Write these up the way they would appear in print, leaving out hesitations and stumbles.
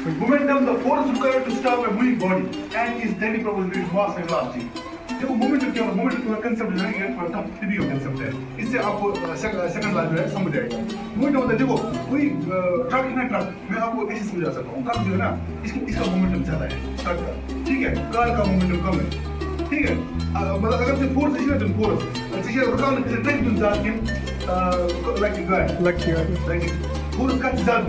Momentum, the force required to stop a moving body and is directly proportional to mass and velocity. देखो momentum क्या होगा, momentum का concept जो है ये थोड़ा टिपिकल कंसेप्ट है, इससे आपको सेकंड लाइन जो है समझ आएगा। मोमेंटम होता है, देखो कोई ट्रक है ना, ट्रक मैं आपको ऐसे समझा सकता हूँ, ट्रक जो है ना इसका मोमेंटम ज्यादा है ट्रक का, ठीक है, कार का मोमेंटम कम है, ठीक है, मतलब अगर से फोर्स इशू है तो फोर्स अच्छी रुकावट से ट्रक जो ज्यादा है लाइक फोर्स का ज्यादा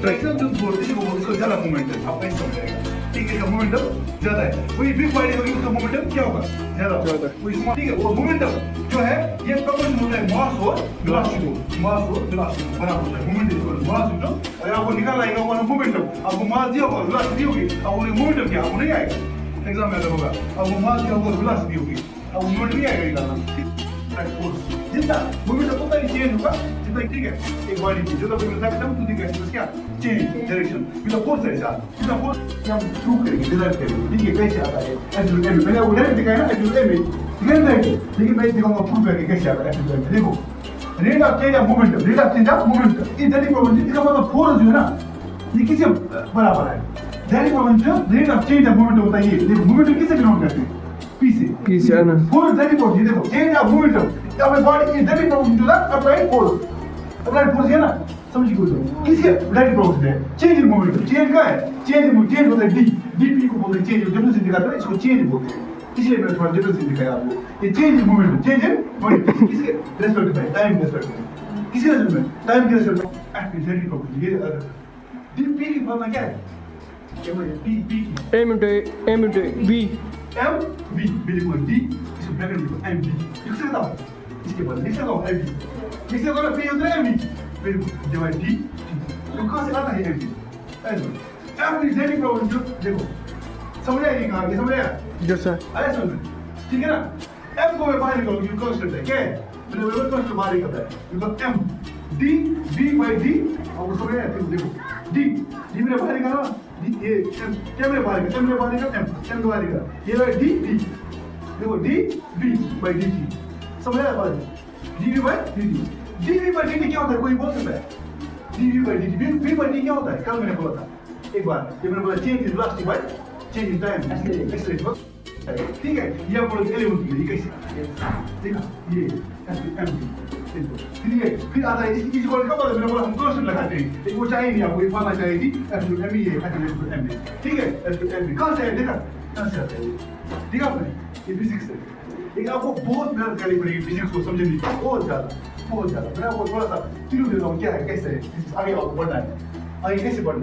ट्रैक्शन जो फोर्स इसको ज्यादा मोमेंट है, आप ऐसे समझेगा, ठीक है, इसका मोमेंटम ज्यादा है, वही बिग बॉडी होगी उसका मोमेंटम क्या होगा, ज्यादा वही स्मॉल, ठीक है, वो मोमेंटम जो है ये प्रोपोर्शनल होता है मास और वेलोसिटी को, मास और वेलोसिटी बराबर होता है, मोमेंटम इक्वल मास इंटू, अगर आपको निकालना है वो मोमेंटम, आपको मास दिया होगा वेलोसिटी होगी, अब वो मोमेंटम क्या आपको नहीं आएगा, एग्जाम में होगा, अब वो मास दिया होगा वेलोसिटी होगी, अब मोमेंटम नहीं आएगा निकालना, फोर्स जितना मोमेंटम होता है चेंज होगा जितना, ठीक है, एक बॉडी की जो तो एकदम टू दी कैसे क्या चेंज डायरेक्शन विद फोर्स है साथ, जितना फोर्स हम थ्रू करेंगे डिराइव करेंगे, ठीक है, कैसे आता है एब्सोल्यूट एम, मैंने वो डायरेक्ट दिखाया ना एब्सोल्यूट एम, दिखाया था, लेकिन मैं दिखाऊंगा प्रूव करके कैसे आता है एब्सोल्यूट एम। देखो rate of change of momentum, rate of change of momentum is that probability, इसका मतलब फोर्स जो है ना ये किससे बराबर है, that probability rate of change of momentum होता है ये, देखो मोमेंटम किससे डिनोट करते हैं, पी से है ना, फोर्स दैट प्रोबेबिलिटी, देखो चेंज ऑफ मोमेंटम अब body is that probability to the applied force है ना, समझिए कुछ किसके डायरेक्ट प्रोपोर्शनल है, चेंज इन मोमेंटम, चेंज का है, चेंज होता है डी, डीपी को बोलते हैं चेंज, डिफरेंस दिखाता है इसको चेंज बोलते हैं, इसलिए मैंने थोड़ा डिफरेंस दिखाया आपको, ये change in momentum, change in momentum किसके रेस्पेक्ट में, टाइम रेस्पेक्ट में, किसके रेस्पेक्ट में, टाइम के रेस्पेक्ट में, डायरेक्ट प्रोपोर्शनल, ये डीपी की फॉर्मूला क्या है, पी की m into v, m v बिल्कुल डी, इसको ब्रैकेट में m v लिख सकता हूं, इसके बाद लिख सकता हूं m v, लिख सकता हूं p होता है m v बिल्कुल डिवाइड डी, तो कहां से आता है m v, ऐसे m v डायरेक्ट प्रोपोर्शनल, देखो समझ आएगी कहां, ये समझ आया जो सर आया समझ, ठीक है ना, m को मैं बाहर निकालूंगी कांस्टेंट है, क्या है मैंने वो कांस्टेंट बाहर निकाला है, because m d v by d, अब वो समझ आया, देखो d मैंने बाहर निकाला, ये क्या मेरे बाहर का, मेरे बाहर का m बाहर का, ये है d d, देखो d v by dt, समझ आया बात, dv by dt, dv by dt क्या होता है कोई बोल सकता है, dv by dt, v by dt क्या होता है, कल मैंने बोला था एक बार, ये मैंने बोला change in velocity by change in time, acceleration, ठीक है, ये आप बोलोगे एलिमेंट के लिए कैसे, देखा ये फिर आता है इसकी कब आता है, मैंने बोला हम कांस्टेंट लगाते हैं, एक वो चाहिए नहीं आपको, ये फार्मूला चाहिए एब्सोल्यूट एम ये एब्सोल्यूट एम, ठीक है, एब्सोल्यूट एम कहां से है, देखा कहां से आता है, ठीक है आपने ये फिजिक्स है, लेकिन आपको बहुत मेहनत करनी पड़ेगी फिजिक्स को समझने की, बहुत ज्यादा मैं आपको थोड़ा सा क्लू देता हूं क्या है, कैसे है आगे आपको बढ़ना है, आगे कैसे बढ़ना है।